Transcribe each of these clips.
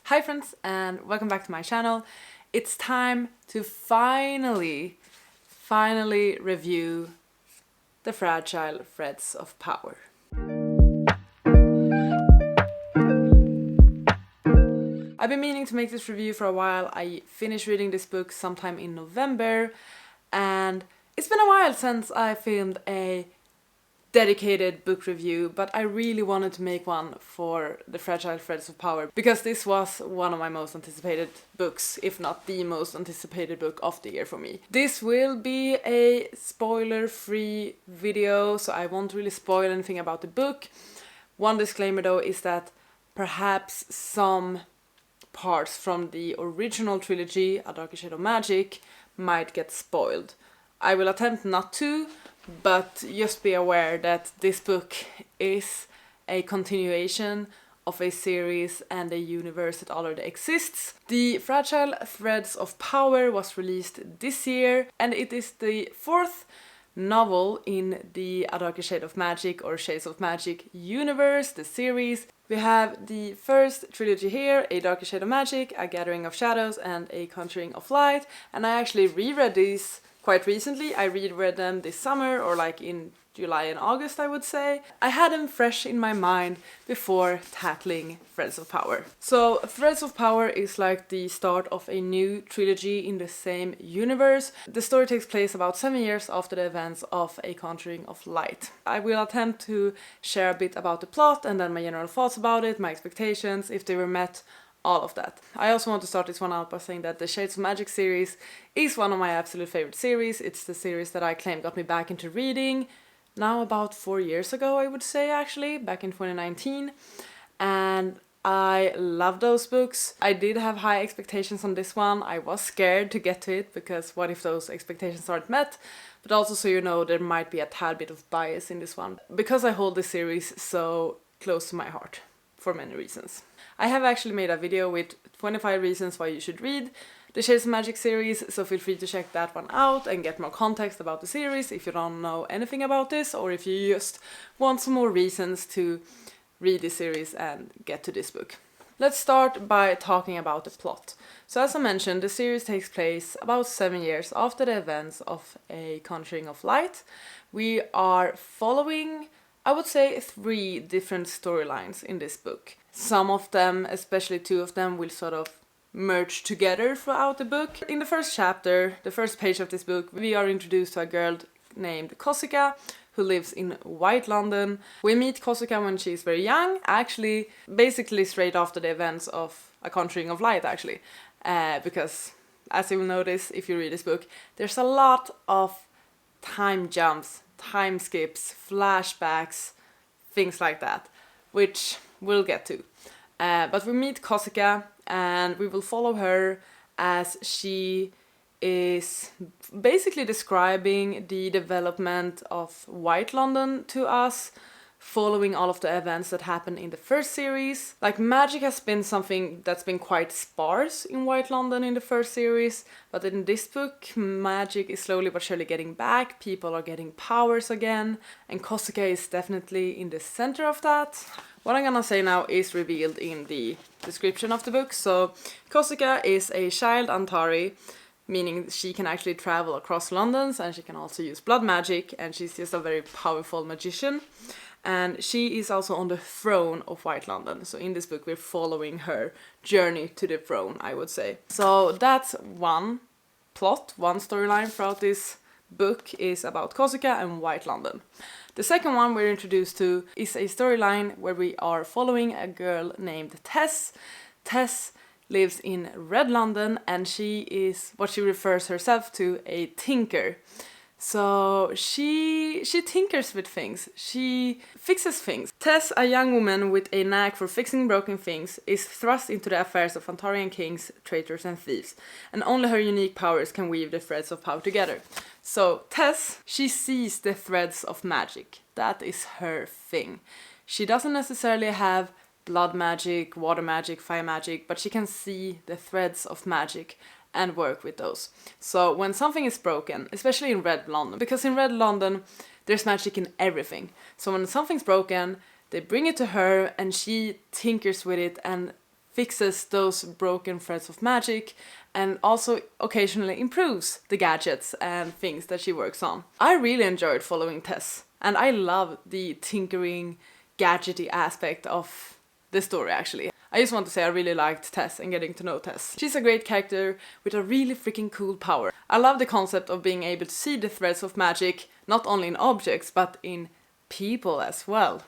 Hi friends and welcome back to my channel. It's time to finally review The Fragile Threads of Power. I've been meaning to make this review for a while. I finished reading this book sometime in November and it's been a while since I filmed a dedicated book review, but I really wanted to make one for The Fragile Threads of Power because this was one of my most anticipated books, if not the most anticipated book of the year for me. This will be a spoiler-free video, so I won't really spoil anything about the book. One disclaimer though is that perhaps some parts from the original trilogy, A Darker Shade of Magic, might get spoiled. I will attempt not to, but just be aware that this book is a continuation of a series and a universe that already exists. The Fragile Threads of Power was released this year, and it is the fourth novel in the A Darker Shade of Magic or Shades of Magic universe, the series. We have the first trilogy here, A Darker Shade of Magic, A Gathering of Shadows, and A Conjuring of Light, and I actually reread these quite recently. I reread them this summer, or like in July and August I would say. I had them fresh in my mind before tackling Threads of Power. So Threads of Power is like the start of a new trilogy in the same universe. The story takes place about 7 years after the events of A Conjuring of Light. I will attempt to share a bit about the plot and then my general thoughts about it, my expectations, if they were met, all of that. I also want to start this one out by saying that the Shades of Magic series is one of my absolute favorite series. It's the series that I claim got me back into reading now about 4 years ago, I would say, actually, back in 2019. And I love those books. I did have high expectations on this one. I was scared to get to it because what if those expectations aren't met? But also, so you know, there might be a tad bit of bias in this one because I hold this series so close to my heart for many reasons. I have actually made a video with 25 reasons why you should read the Shades of Magic series, so feel free to check that one out and get more context about the series if you don't know anything about this, or if you just want some more reasons to read this series and get to this book. Let's start by talking about the plot. So as I mentioned, the series takes place about 7 years after the events of A Conjuring of Light. We are following, I would say, 3 different storylines in this book. Some of them, especially 2 of them, will sort of merge together throughout the book. In the first chapter, the first page of this book, we are introduced to a girl named Kosuka who lives in White London. We meet Kosuka when she's very young, actually basically straight after the events of A Conjuring of Light, actually. Because, as you will notice if you read this book, there's a lot of time jumps, time skips, flashbacks, things like that, which we'll get to. But we meet Kosuka and we will follow her as she is basically describing the development of White London to us, following all of the events that happened in the first series. Like, magic has been something that's been quite sparse in White London in the first series, but in this book, magic is slowly but surely getting back, people are getting powers again, and Kosuka is definitely in the center of that. What I'm gonna say now is revealed in the description of the book. So, Kosuka is a child Antari, meaning she can actually travel across London, and she can also use blood magic, and she's just a very powerful magician. And she is also on the throne of White London. So in this book we're following her journey to the throne, I would say. So that's one plot, one storyline throughout this book is about Kosuka and White London. The second one we're introduced to is a storyline where we are following a girl named Tess. Tess lives in Red London and she is what she refers herself to, a tinker. So she tinkers with things, she fixes things. Tess, a young woman with a knack for fixing broken things, is thrust into the affairs of Antarian kings, traitors and thieves, and only her unique powers can weave the threads of power together. So Tess, she sees the threads of magic. That is her thing. She doesn't necessarily have blood magic, water magic, fire magic, but she can see the threads of magic and work with those. So when something is broken, especially in Red London, because in Red London there's magic in everything. So when something's broken, they bring it to her and she tinkers with it and fixes those broken threads of magic and also occasionally improves the gadgets and things that she works on. I really enjoyed following Tess, and I love the tinkering, gadgety aspect of the story actually. I just want to say I really liked Tess and getting to know Tess. She's a great character with a really freaking cool power. I love the concept of being able to see the threads of magic, not only in objects, but in people as well.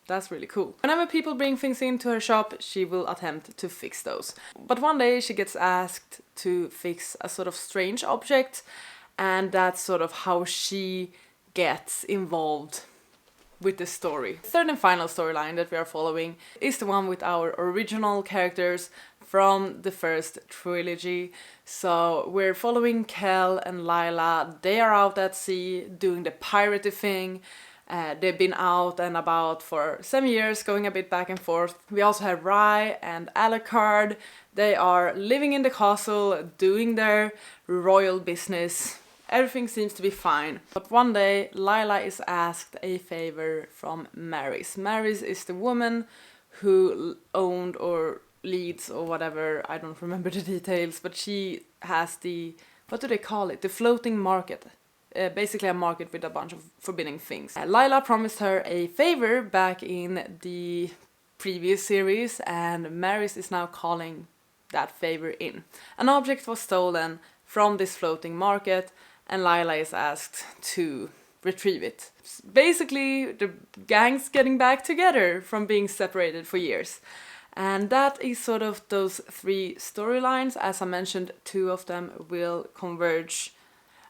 That's really cool. Whenever people bring things into her shop, she will attempt to fix those. But one day she gets asked to fix a sort of strange object, and that's sort of how she gets involved with the story. The third and final storyline that we are following is the one with our original characters from the first trilogy. So we're following Kel and Lila. They are out at sea doing the piratey thing. They've been out and about for 7 years, going a bit back and forth. We also have Rye and Alucard. They are living in the castle, doing their royal business. Everything seems to be fine. But one day, Lila is asked a favor from Maris. Maris is the woman who owned or leads or whatever, I don't remember the details, but she has the, what do they call it? The floating market. Basically a market with a bunch of forbidden things. Lila promised her a favor back in the previous series, and Maris is now calling that favor in. An object was stolen from this floating market, and Lila is asked to retrieve it. Basically, the gang's getting back together from being separated for years. And that is sort of those three storylines. As I mentioned, two of them will converge.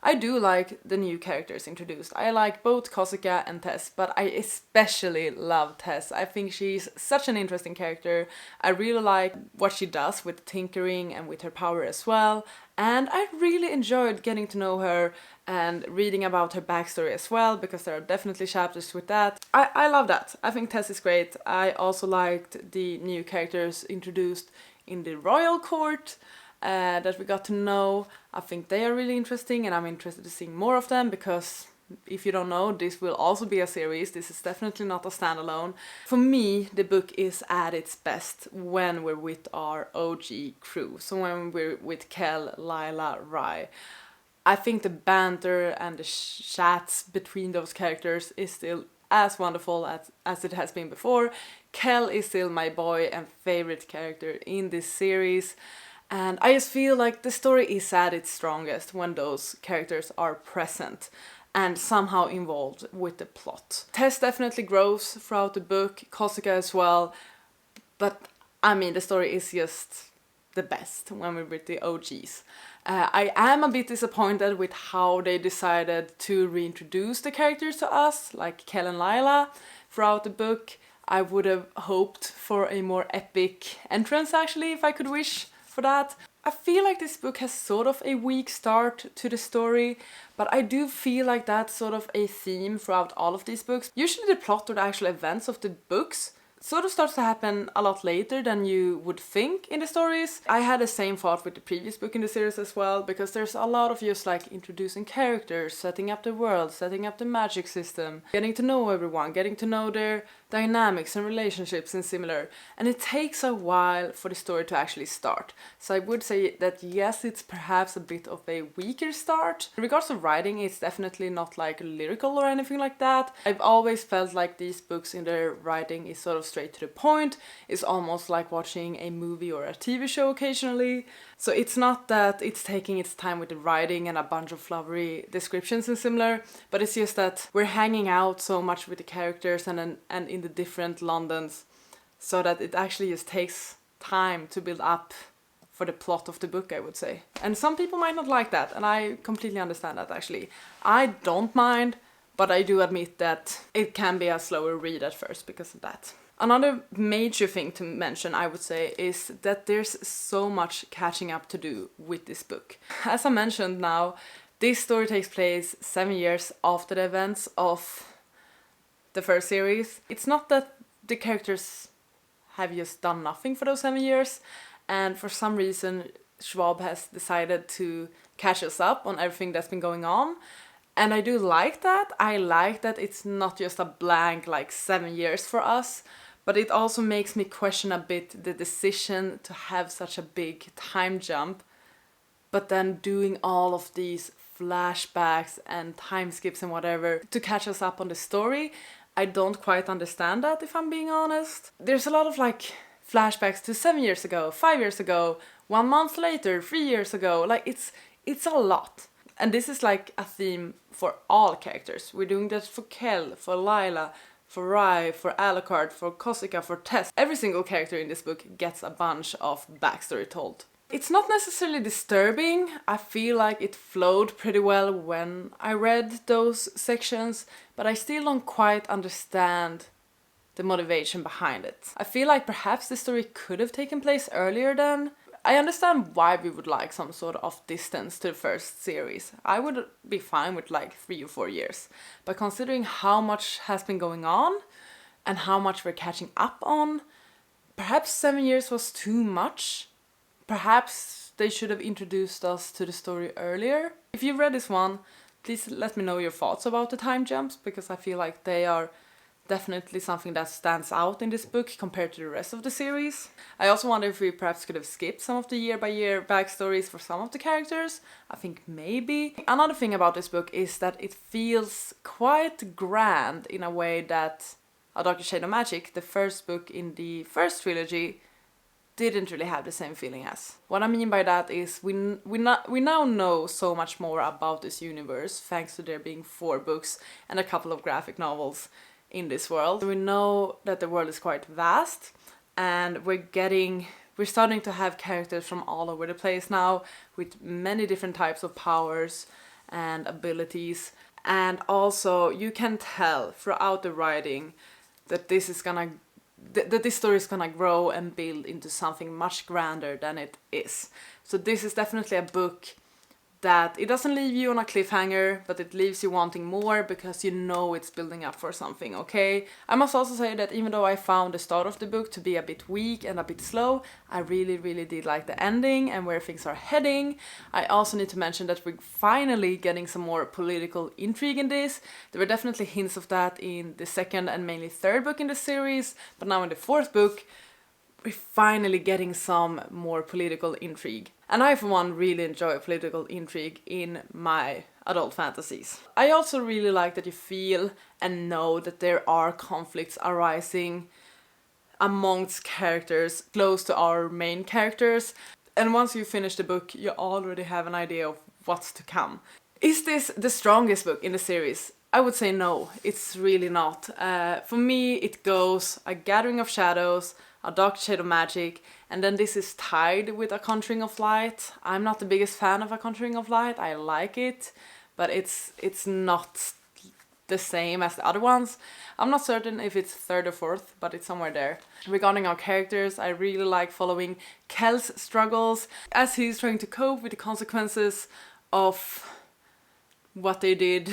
I do like the new characters introduced. I like both Kosuke and Tess, but I especially love Tess. I think she's such an interesting character. I really like what she does with tinkering and with her power as well. And I really enjoyed getting to know her and reading about her backstory as well, because there are definitely chapters with that. I love that. I think Tess is great. I also liked the new characters introduced in the royal court. That we got to know. I think they are really interesting, and I'm interested to see more of them, because if you don't know, this will also be a series. This is definitely not a standalone. For me, the book is at its best when we're with our OG crew. So when we're with Kel, Lila, Rye. I think the banter and the chats between those characters is still as wonderful as it has been before. Kel is still my boy and favorite character in this series. And I just feel like the story is at its strongest when those characters are present and somehow involved with the plot. Tess definitely grows throughout the book, Kosuke as well, but I mean the story is just the best when we're with the OGs. I am a bit disappointed with how they decided to reintroduce the characters to us, like Kel and Lila, throughout the book. I would have hoped for a more epic entrance actually, if I could wish for that. I feel like this book has sort of a weak start to the story, but I do feel like that's sort of a theme throughout all of these books. Usually the plot or the actual events of the books sort of starts to happen a lot later than you would think in the stories. I had the same thought with the previous book in the series as well, because there's a lot of just like introducing characters, setting up the world, setting up the magic system, getting to know everyone, getting to know their dynamics and relationships and similar. And it takes a while for the story to actually start. So I would say that yes, it's perhaps a bit of a weaker start. In regards to writing, it's definitely not like lyrical or anything like that. I've always felt like these books in their writing is sort of straight to the point. It's almost like watching a movie or a TV show occasionally. So it's not that it's taking its time with the writing and a bunch of flowery descriptions and similar, but it's just that we're hanging out so much with the characters and in the different Londons, so that it actually just takes time to build up for the plot of the book, I would say. And some people might not like that, and I completely understand that actually. I don't mind, but I do admit that it can be a slower read at first because of that. Another major thing to mention, I would say, is that there's so much catching up to do with this book. As I mentioned now, this story takes place 7 years after the events of the first series. It's not that the characters have just done nothing for those 7 years, and for some reason Schwab has decided to catch us up on everything that's been going on. And I do like that. I like that it's not just a blank like 7 years for us, But it also makes me question a bit the decision to have such a big time jump, but then doing all of these flashbacks and time skips and whatever to catch us up on the story. I don't quite understand that, if I'm being honest. There's a lot of like flashbacks to 7 years ago, 5 years ago, 1 month later, 3 years ago. Like it's a lot. And this is like a theme for all characters. We're doing that for Kel, for Lila, for Rai, for Alucard, for Kosika, for Tess. Every single character in this book gets a bunch of backstory told. It's not necessarily disturbing. I feel like it flowed pretty well when I read those sections, but I still don't quite understand the motivation behind it. I feel like perhaps the story could have taken place earlier then. I understand why we would like some sort of distance to the first series. I would be fine with like 3 or 4 years. But considering how much has been going on and how much we're catching up on, perhaps 7 years was too much. Perhaps they should have introduced us to the story earlier. If you've read this one, please let me know your thoughts about the time jumps, because I feel like they are definitely something that stands out in this book compared to the rest of the series. I also wonder if we perhaps could have skipped some of the year-by-year backstories for some of the characters. I think maybe. Another thing about this book is that it feels quite grand in a way that A Darker Shade of Magic, the first book in the first trilogy, didn't really have the same feeling as. What I mean by that is we now know so much more about this universe thanks to there being 4 books and a couple of graphic novels in this world. We know that the world is quite vast, and we're starting to have characters from all over the place now with many different types of powers and abilities, and also you can tell throughout the writing that this story is gonna grow and build into something much grander than it is. So this is definitely a book that it doesn't leave you on a cliffhanger, but it leaves you wanting more because you know it's building up for something, okay? I must also say that even though I found the start of the book to be a bit weak and a bit slow, I really, really did like the ending and where things are heading. I also need to mention that we're finally getting some more political intrigue in this. There were definitely hints of that in the second and mainly third book in the series, but now in the fourth book, we're finally getting some more political intrigue. And I, for one, really enjoy political intrigue in my adult fantasies. I also really like that you feel and know that there are conflicts arising amongst characters close to our main characters. And once you finish the book, you already have an idea of what's to come. Is this the strongest book in the series? I would say no, it's really not. For me, it goes A Gathering of Shadows, A Dark Shade of Magic, and then this is tied with A Conjuring of Light. I'm not the biggest fan of A Conjuring of Light. I like it, but it's not the same as the other ones. I'm not certain if it's third or fourth, but it's somewhere there. Regarding our characters, I really like following Kel's struggles as he's trying to cope with the consequences of what they did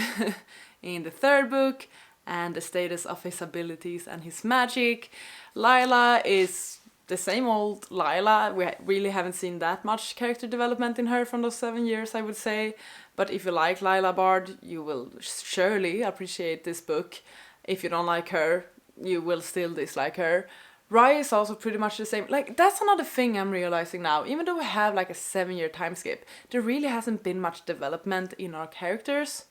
in the third book and the status of his abilities and his magic. Lila is the same old Lila. We really haven't seen that much character development in her from those 7 years, I would say. But if you like Lila Bard, you will surely appreciate this book. If you don't like her, you will still dislike her. Rai is also pretty much the same. Like, that's another thing I'm realizing now. Even though we have like a 7-year time skip, there really hasn't been much development in our characters.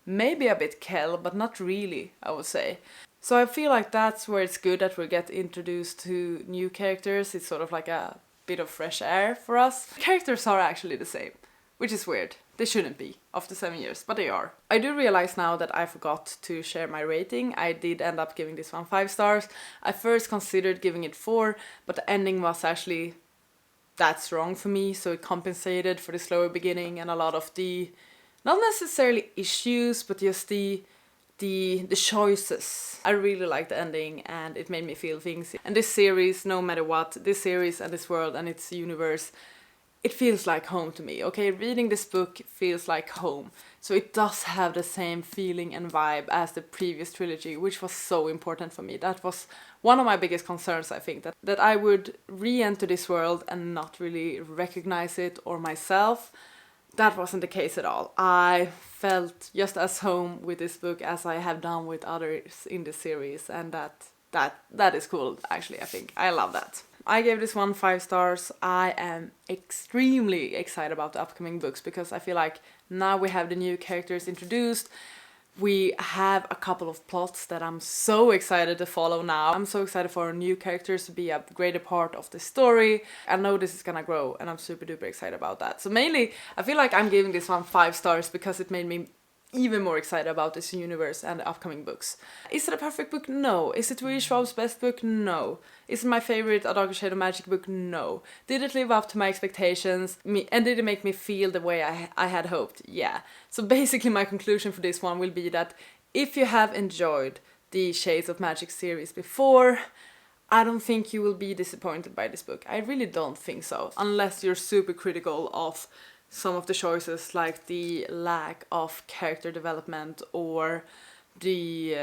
Maybe a bit Kel, but not really, I would say. So I feel like that's where it's good that we get introduced to new characters. It's sort of like a bit of fresh air for us. Characters are actually the same, which is weird. They shouldn't be, after 7 years, but they are. I do realize now that I forgot to share my rating. I did end up giving this one 5 stars. I first considered giving it 4, but the ending was actually that strong for me, so it compensated for the slower beginning and a lot of the, not necessarily issues, but just the choices. I really liked the ending and it made me feel things. And this series, no matter what, this series and this world and its universe, it feels like home to me, okay? Reading this book feels like home. So it does have the same feeling and vibe as the previous trilogy, which was so important for me. That was one of my biggest concerns, I think, that I would re-enter this world and not really recognize it or myself. That wasn't the case at all. I felt just as home with this book as I have done with others in the series, and that that is cool, actually. I think I love that. I gave this one 5 stars. I am extremely excited about the upcoming books because I feel like now we have the new characters introduced. We have a couple of plots that I'm so excited to follow now. I'm so excited for new characters to be a greater part of the story. I know this is gonna grow and I'm super duper excited about that. So mainly, I feel like I'm giving this one 5 stars because it made me even more excited about this universe and the upcoming books. Is it a perfect book? No. Is it really Schwab's best book? No. Is it my favorite A Darker Shade of Magic book? No. Did it live up to my expectations? And did it make me feel the way I had hoped? Yeah. So basically my conclusion for this one will be that if you have enjoyed the Shades of Magic series before, I don't think you will be disappointed by this book. I really don't think so. Unless you're super critical of some of the choices, like the lack of character development or the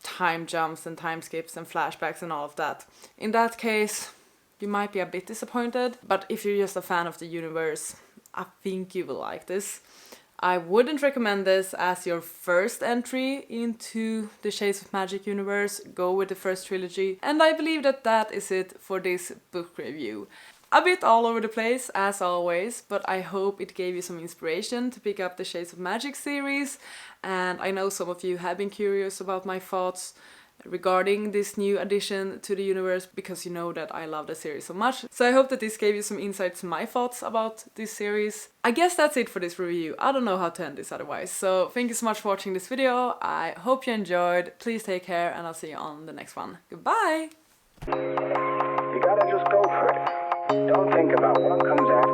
time jumps and time skips and flashbacks and all of that. In that case, you might be a bit disappointed, but if you're just a fan of the universe, I think you will like this. I wouldn't recommend this as your first entry into the Shades of Magic universe. Go with the first trilogy. And I believe that that is it for this book review. A bit all over the place, as always, but I hope it gave you some inspiration to pick up the Shades of Magic series. And I know some of you have been curious about my thoughts regarding this new addition to the universe, because you know that I love the series so much. So I hope that this gave you some insights to my thoughts about this series. I guess that's it for this review. I don't know how to end this otherwise. So thank you so much for watching this video. I hope you enjoyed. Please take care and I'll see you on the next one. Goodbye! You gotta just go for it. Don't think about what comes after.